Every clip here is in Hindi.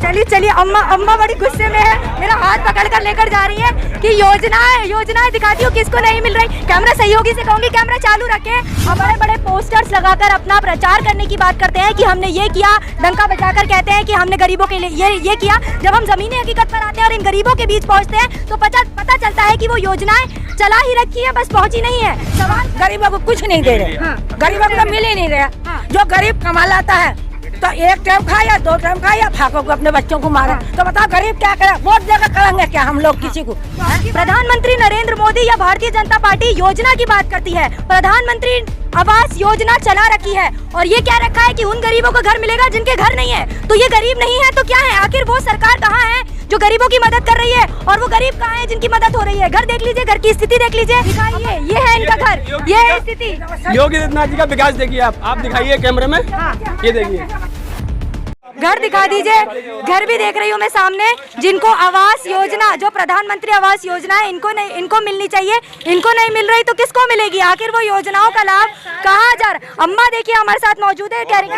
चलिए अम्मा बड़ी गुस्से में है, मेरा हाथ पकड़ कर लेकर जा रही है कि योजनाएं दिखाती हूँ किसको नहीं मिल रही। कैमरा सहयोगी से कहूंगी कैमरा चालू रखें। अब बड़े बड़े पोस्टर्स लगाकर अपना प्रचार करने की बात करते हैं कि हमने ये किया, डंका बजाकर कहते हैं कि हमने गरीबों के लिए ये किया। जब हम जमीनी हकीकत पर आते हैं और इन गरीबों के बीच पहुँचते हैं तो पता चलता है कि वो योजनाएं चला ही रखी है, बस पहुँची नहीं है। सवाल गरीबों को कुछ नहीं दे रहे, गरीबों को मिल ही नहीं रहा। जो गरीब कमा लाता है तो एक टाइम खाए या 2 टाइम खाए या फाकों को अपने बच्चों को मारे, तो बताओ गरीब क्या करे? वोट देकर करेंगे क्या हम लोग किसी को? प्रधानमंत्री नरेंद्र मोदी या भारतीय जनता पार्टी योजना की बात करती है। प्रधानमंत्री आवास योजना चला रखी है और ये क्या रखा है कि उन गरीबों को घर मिलेगा जिनके घर नहीं है। तो ये गरीब नहीं है तो क्या है? आखिर वो सरकार कहाँ है जो गरीबों की मदद कर रही है और वो गरीब कहाँ है जिनकी मदद हो रही है? घर देख लीजिए, घर की स्थिति देख लीजिए, दिखाइए, ये है इनका घर, ये है स्थिति। योगी आदित्यनाथ जी का विकास देखिए आप दिखाइए कैमरे में, ये देखिए घर दिखा दीजिए। घर भी देख रही हूँ मैं सामने, जिनको आवास योजना, जो प्रधानमंत्री आवास योजना है, इनको मिलनी चाहिए, इनको नहीं मिल रही तो किसको मिलेगी? आखिर वो योजनाओं का लाभ कहाँ जा रहा? अम्मा देखिए हमारे साथ मौजूद है, कह रही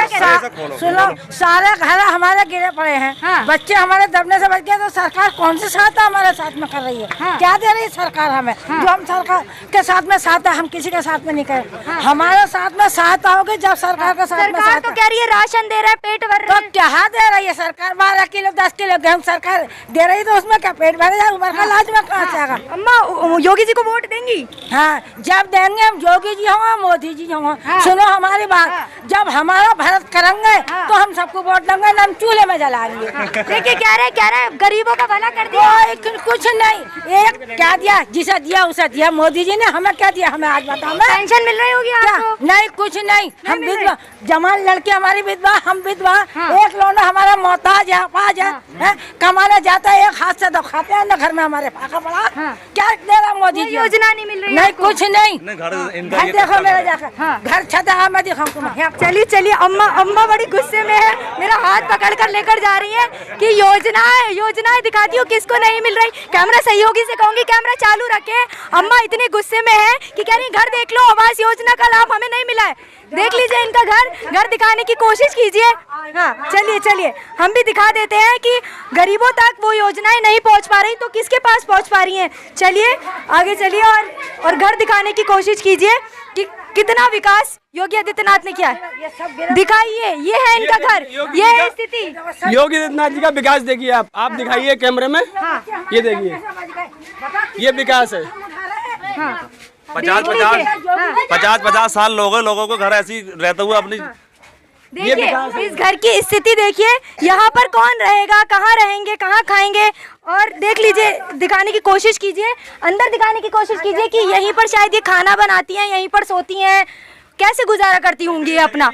सुनो, सारे घर हमारे गिरे पड़े हैं, बच्चे हमारे दबने से बच गए, तो सरकार कौन सी सहायता हमारे साथ में कर रही है? क्या दे रही है सरकार हमें? जो हम सरकार के साथ में साथ है, हम किसी के साथ में नहीं करें। हमारे साथ में सहायता होगी जब सरकार के साथ में। सरकार तो कह रही है राशन दे रहा है, पेट भर रहा है। कहाँ दे रही है सरकार? 12 किलो 10 किलो गेहूँ सरकार दे रही, तो उसमें क्या पेट भरे जाए? उम्र का इलाज में कहाँ से आएगा? अम्मा योगी जी को वोट देंगी? हाँ, जब देंगे हम, योगी जी होंगे, मोदी जी होंगे। सुनो हमारी बात, जब हमारा भारत करेंगे तो हम सबको वोट देंगे, हम चूल्हे में जलाएंगे। देखिए कह रहे गरीबों का भला कर दिया। कुछ नहीं, एक क्या दिया? जिसे दिया उसे दिया। मोदी जी ने हमें क्या दिया? हमें आज बताओ। पेंशन मिल रही होगी आपको? नहीं, कुछ नहीं। हम विधवा, जवान लड़की हमारी विधवा, हम विधवा, एक लौंडा हमारा मोहताज है, पाज है, कमाने जाता है, एक हाथ से तो खाते हैं ना, घर में हमारे फाका पड़ा। क्या दे रहा मोदी जी? योजना नहीं मिल रही? नहीं, कुछ नहीं। घर देखो मेरा जाकर, घर छत है, मैं दिखाऊं तुम्हें। चलिए अम्मा बड़ी गुस्से में है, मेरा हाथ पकड़ कर लेकर जा रही है कि योजनाएं दिखाती हूँ किसको नहीं मिल रही। कैमरा सहयोगी से कहूंगी कैमरा चालू रखें। अम्मा इतने गुस्से में है कि कह रही घर देख लो, आवास योजना का लाभ हमें नहीं मिला है। देख लीजिए इनका घर दिखाने की कोशिश कीजिए। हाँ चलिए हम भी दिखा देते हैं कि गरीबों तक वो योजनाएं नहीं पहुंच पा रही तो किसके पास पहुंच पा रही हैं। चलिए आगे चलिए और घर दिखाने की कोशिश कीजिए कि कितना विकास योगी आदित्यनाथ ने किया है। दिखाइए, ये है इनका घर, ये है स्थिति। योगी आदित्यनाथ जी का विकास देखिए आप दिखाइए कैमरे में, ये देखिए, ये विकास है। 50 साल लोगों को घर ऐसी रहते हुए अपनी। देखिए इस घर की स्थिति देखिए, यहाँ पर कौन रहेगा, कहाँ रहेंगे, कहाँ खाएंगे। और देख लीजिए, दिखाने की कोशिश कीजिए, अंदर दिखाने की कोशिश कीजिए कि यहीं पर शायद ये खाना बनाती हैं, यहीं पर सोती हैं, कैसे गुजारा करती होंगी अपना।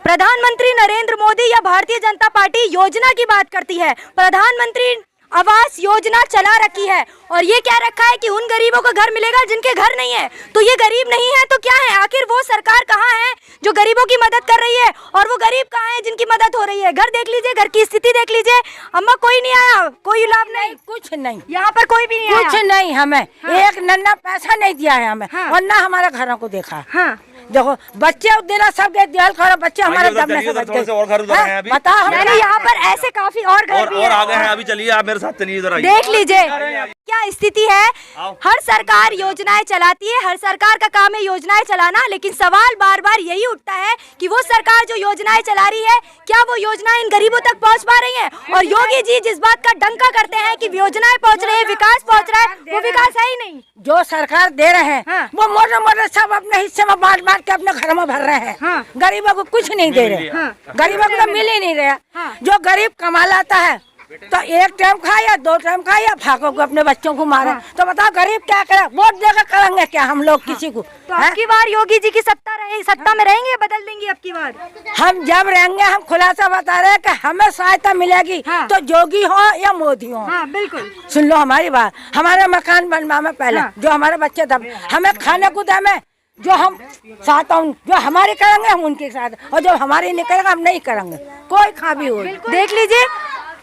प्रधानमंत्री नरेंद्र मोदी या भारतीय जनता पार्टी योजना की बात करती है। प्रधानमंत्री आवास योजना चला रखी है और ये क्या रखा है कि उन गरीबों को घर मिलेगा जिनके घर नहीं है। तो ये गरीब नहीं है तो क्या है? आखिर वो सरकार कहाँ है जो गरीबों की मदद कर रही है और वो गरीब कहाँ है जिनकी मदद हो रही है? घर देख लीजिए, घर की स्थिति देख लीजिए। अम्मा कोई नहीं आया, कोई लाभ नहीं, कुछ नहीं, यहाँ पर कोई भी नहीं आया। कुछ नहीं, हमें एक नन्ना पैसा नहीं दिया है हमें, और ना हमारे घरों को देखा। देखो बच्चे देना सब गए, दियाल खा बच्चे हमारे दबने से बच गए। बताओ, यहाँ पर ऐसे काफी और घर भी आ गए हैं। अभी चलिए आप मेरे साथ चलिए जरा, देख लीजिए क्या स्थिति है। हर सरकार योजनाएं चलाती है, हर सरकार का काम है योजनाएं चलाना, लेकिन सवाल बार बार यही उठता है कि वो सरकार जो योजनाएं चला रही है, क्या वो योजनाएं इन गरीबों तक पहुंच पा रही हैं? और योगी जी जिस बात का डंका करते हैं कि योजनाएं पहुंच रही है, विकास पहुंच रहा है, वो विकास है ही नहीं। जो सरकार दे रहे हैं वो मोटे सब अपने हिस्से में बांट के अपने घर में भर रहे हैं। गरीबों को कुछ नहीं दे रहे, गरीबों को मिल ही नहीं रहा। जो गरीब कमा लाता है तो एक टाइम खाए या 2 टाइम खाए या फाकों को अपने बच्चों को मारे, तो बताओ गरीब क्या करे? वोट देकर करेंगे क्या हम लोग किसी को? तो अब की बार योगी जी की सत्ता में रहेंगे, बदल देंगे अब की बार? हम जब रहेंगे, हम खुलासा बता रहे हैं कि हमें सहायता मिलेगी तो योगी हो या मोदी हो। बिल्कुल सुन लो हमारी बात, हमारे मकान बनवा में पहले जो हमारे बच्चे दब, हमें खाने को दे में जो हम साथ, जो हमारे करेंगे हम उनके साथ, और जो हमारी नहीं करेंगे हम नहीं करेंगे, कोई खा भी हो। देख लीजिए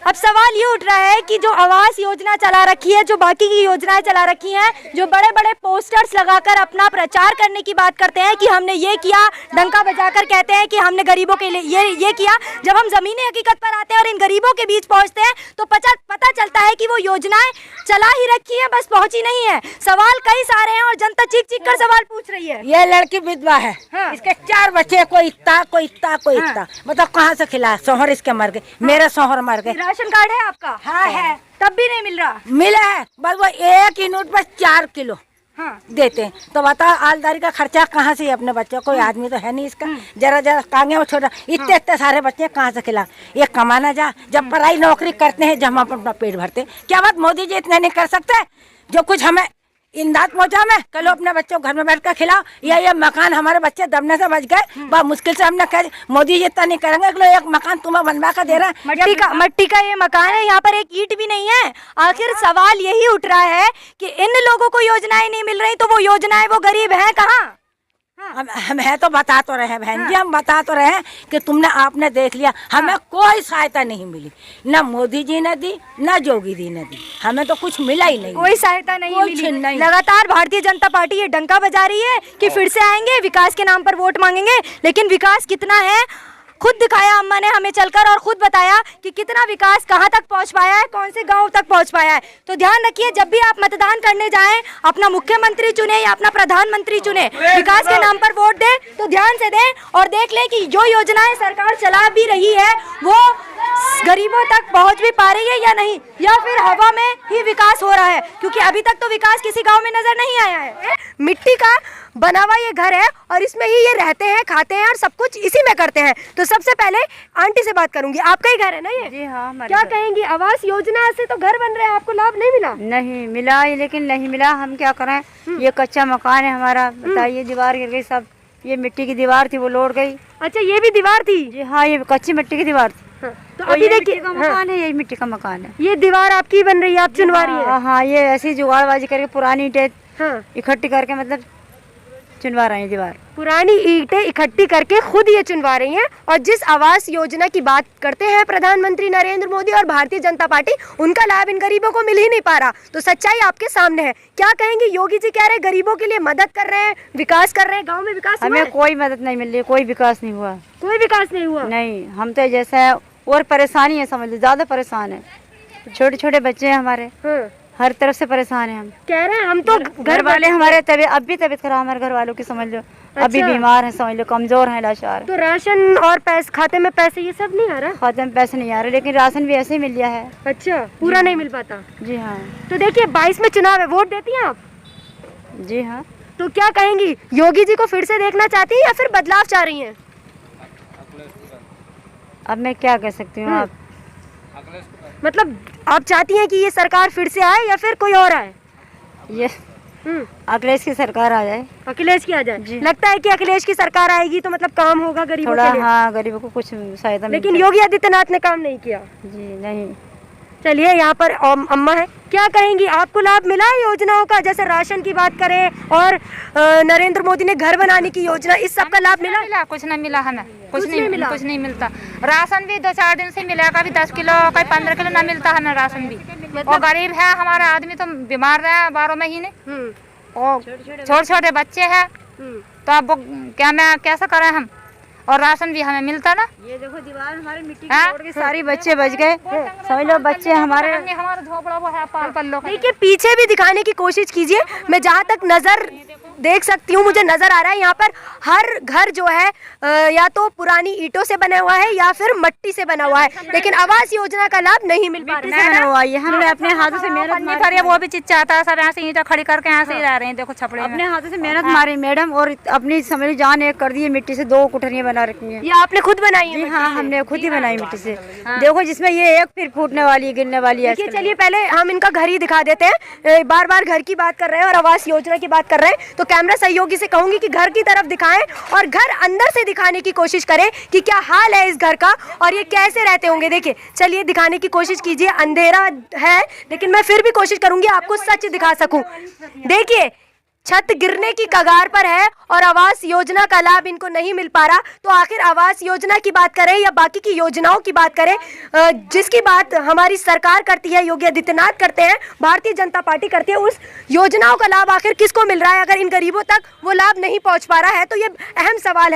अब सवाल ये उठ रहा है कि जो आवास योजना चला रखी है, जो बाकी की योजनाएं चला रखी हैं, जो बड़े बड़े पोस्टर्स लगाकर अपना प्रचार करने की बात करते हैं कि हमने ये किया, डंका बजाकर कहते हैं कि हमने गरीबों के लिए ये किया, जब हम जमीनी हकीकत पर आते हैं और इन गरीबों के बीच पहुंचते हैं तो पता चलता है कि वो योजनाएं चला ही रखी है, बस पहुंची नहीं है। सवाल कई सारे हैं और जनता चीख चीख कर सवाल पूछ रही है। ये लड़की विधवा है, इसके 4 बच्चे, कोई इतना कोई इतना कोई इतना, मतलब कहाँ से खिलाए? शोहर इसके मर गए, मेरे शोहर मर गए। राशन कार्ड है आपका? हाँ है। तब भी नहीं मिल रहा? मिला है, बस वो 1 यूनिट पर 4 किलो देते हैं। तो बताओ आलदारी का खर्चा कहाँ से? अपने बच्चों, कोई आदमी तो है नहीं इसका, जरा कांगे वो छोटा, इतने सारे बच्चे कहाँ से खिला? ये कमाना जा, जब पढ़ाई नौकरी करते हैं, जब हम अपना पेट भरते हैं। क्या बात मोदी जी इतने नहीं कर सकते? जो कुछ हमें इमदाद पहुंचा में, कल अपने बच्चों को घर में बैठ कर खिलाओ। ये मकान हमारे बच्चे दबने से बच गए, बहुत मुश्किल से हमने कह, मोदी जी इतना नहीं करेंगे। एक मकान तुम्हें बनवा कर दे रहा है, मट्टी का ये मकान है, यहाँ पर एक ईंट भी नहीं है। आखिर सवाल यही उठ रहा है कि इन लोगों को योजनाएं नहीं मिल रही, तो वो योजनाएं वो गरीब हैं कहाँ? हम है तो बता तो रहे हैं बहन जी, हम बता तो रहे हैं कि तुमने आपने देख लिया, हमें कोई सहायता नहीं मिली, ना मोदी जी ने दी, ना योगी जी ने दी, हमें तो कुछ मिला ही नहीं, कोई सहायता नहीं मिली। लगातार भारतीय जनता पार्टी ये डंका बजा रही है कि फिर से आएंगे, विकास के नाम पर वोट मांगेंगे, लेकिन विकास कितना है खुद दिखाया अम्मा ने हमें चलकर, और खुद बताया कि कितना विकास कहां तक पहुंच पाया है, कौन से गांव तक पहुंच पाया है। तो ध्यान रखिए, जब भी आप मतदान करने जाएं, अपना मुख्यमंत्री चुने या अपना प्रधानमंत्री चुने, विकास के नाम पर वोट दें तो ध्यान से दें और देख लें कि जो योजनाएं सरकार चला भी रही है वो गरीबों तक पहुंच भी पा रही है या नहीं, या फिर हवा में ही विकास हो रहा है, क्योंकि अभी तक तो विकास किसी गांव में नजर नहीं आया है। मिट्टी का बना हुआ ये घर है और इसमें ही ये रहते हैं, खाते हैं और सब कुछ इसी में करते हैं। तो सबसे पहले आंटी से बात करूंगी, आपका ही घर है ना ये? जी हाँ। क्या कहेंगी, आवास योजना से तो घर बन रहे हैं, आपको लाभ नहीं मिला? नहीं मिला, लेकिन नहीं मिला, हम क्या करें? ये कच्चा मकान है हमारा, बताइए, दीवार गिर गई सब, ये मिट्टी की दीवार थी वो लौट गई। अच्छा, ये भी दीवार थी? जी हाँ, ये कच्ची मिट्टी की दीवार थी। तो अभी देखिए मकान है, यही मिट्टी का मकान है, ये दीवार आपकी बन रही है, आप चुनवा रही है? हाँ, ये ऐसी जुगाड़बाजी करके पुरानी ईंटें इकट्ठी करके मतलब चुनवा रहे हैं दीवार। पुरानी ईंटें इकट्ठी करके खुद ये चुनवा रही हैं। और जिस आवास योजना की बात करते हैं प्रधानमंत्री नरेंद्र मोदी और भारतीय जनता पार्टी, उनका लाभ इन गरीबों को मिल ही नहीं पा रहा। तो सच्चाई आपके सामने है। क्या कहेंगे, योगी जी कह रहे हैं गरीबों के लिए मदद कर रहे हैं, विकास कर रहे हैं, गाँव में विकास हुआ है? हमें कोई मदद नहीं मिल रही, कोई विकास नहीं हुआ। कोई विकास नहीं हुआ? नहीं, हम तो जैसा है और परेशानी है, समझ लो ज्यादा परेशान है, छोटे छोटे बच्चे हैं हमारे, हर तरफ से परेशान है। हम कह रहे हैं हम तो घर वाले हमारे अब भी तबीयत खराब, हमारे घर वालों की समझ लो। अच्छा। अभी बीमार हैं, समझ लो, कमजोर हैं, लाचार। तो राशन और पैसे, खाते में पैसे, ये सब नहीं आ रहा? खाते में पैसे नहीं आ रहे, लेकिन राशन भी ऐसे ही मिल गया है। अच्छा, पूरा नहीं मिल पाता? जी हाँ। तो देखिए 22 में चुनाव है, वोट देती हैं आप? जी हाँ। तो क्या कहेंगी, योगी जी को फिर से देखना चाहती है या फिर बदलाव चाह रही है? अब मैं क्या कह सकती हूँ, आप मतलब आप चाहती हैं कि ये सरकार फिर से आए या फिर कोई और आए? ये अखिलेश की सरकार आ जाए। अखिलेश की आ जाए? लगता है कि अखिलेश की सरकार आएगी तो मतलब काम होगा गरीबों के लिए? हाँ, गरीबों को कुछ सहायता। लेकिन योगी आदित्यनाथ ने काम नहीं किया। जी नहीं। चलिए, यहाँ पर अम्मा है, क्या कहेंगी, आपको लाभ मिला है योजनाओं का? जैसे राशन की बात करें और नरेंद्र मोदी ने घर बनाने की योजना, इस सब का लाभ मिला? कुछ नहीं मिला हमें, कुछ नहीं मिलता। राशन भी 2-4 दिन से मिला, कभी 10 किलो, कभी 15 किलो ना मिलता हमें राशन भी। और गरीब है हमारा आदमी, तो बीमार रहे 12 महीने, और छोटे छोटे बच्चे हैं, तो अब क्या मैं कैसे करें हम? और राशन भी हमें मिलता ना। ये देखो दीवार हमारे मिट्टी की तोड़ के सारी बच्चे बच गए, समझ लो, बच्चे हमारे झोपड़ा वो है पाल लोग। देखिए पीछे भी दिखाने की कोशिश कीजिए, मैं जहाँ तक नजर देख सकती हूँ, मुझे नजर आ रहा है यहाँ पर हर घर जो है या तो पुरानी ईंटों से बना हुआ है या फिर मिट्टी से बना हुआ है, लेकिन आवास योजना का लाभ नहीं मिल पा रहा है। हमने अपने हाथों से मेहनत नहीं करी, वो भी चिच्चाता है, सब यहाँ से ईंटें खड़ी करके यहाँ से ही रह रहे हैं। देखो छपड़े अपने हाथों से मेहनत मारी मैडम, और अपनी समझ जान एक कर दी, मिट्टी से 2 कुठरियाँ बना रखी है। ये आपने खुद बनाई है? हाँ, हमने खुद ही बनाई मिट्टी से। देखो, जिसमें ये एक फिर फूटने वाली, गिरने वाली है। चलिए पहले हम इनका घर ही दिखा देते हैं। बार बार घर की बात कर रहे हैं और आवास योजना की बात कर रहे हैं, तो कैमरा सहयोगी से कहूंगी कि घर की तरफ दिखाएं और घर अंदर से दिखाने की कोशिश करें कि क्या हाल है इस घर का और ये कैसे रहते होंगे। देखिए, चलिए दिखाने की कोशिश कीजिए, अंधेरा है लेकिन मैं फिर भी कोशिश करूंगी आपको सच दिखा सकूं। देखिए छत गिरने की कगार पर है और आवास योजना का लाभ इनको नहीं मिल पा रहा। तो आखिर आवास योजना की बात करें या बाकी की योजनाओं की बात करें, जिसकी बात हमारी सरकार करती है, योगी आदित्यनाथ करते हैं, भारतीय जनता पार्टी करती है, उस योजनाओं का लाभ आखिर किसको मिल रहा है? अगर इन गरीबों तक वो लाभ नहीं पहुंच पा रहा है तो ये अहम सवाल है।